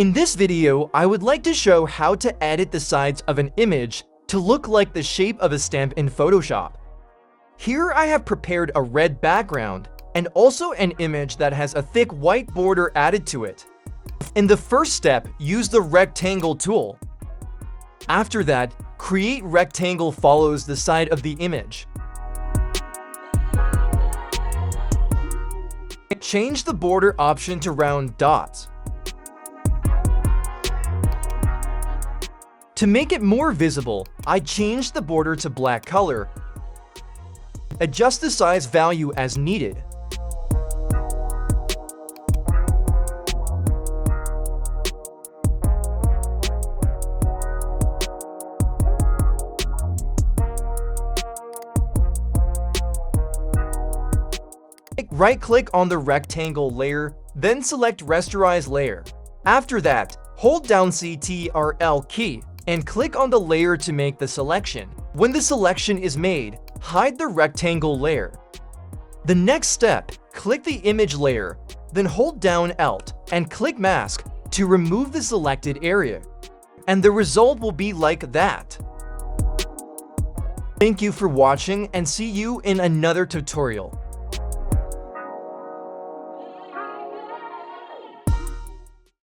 In this video, I would like to show how to edit the sides of an image to look like the shape of a stamp in Photoshop. Here I have prepared a red background and also an image that has a thick white border added to it. In the first step, use the rectangle tool. After that, create rectangle follows the side of the image. Change the border option to round dots. To make it more visible, I changed the border to black color. Adjust the size value as needed. Right-click on the rectangle layer, then select Rasterize Layer. After that, hold down Ctrl key and click on the layer to make the selection. When the selection is made, hide the rectangle layer. The next step, click the image layer, then hold down Alt and click Mask to remove the selected area. And the result will be like that. Thank you for watching and see you in another tutorial.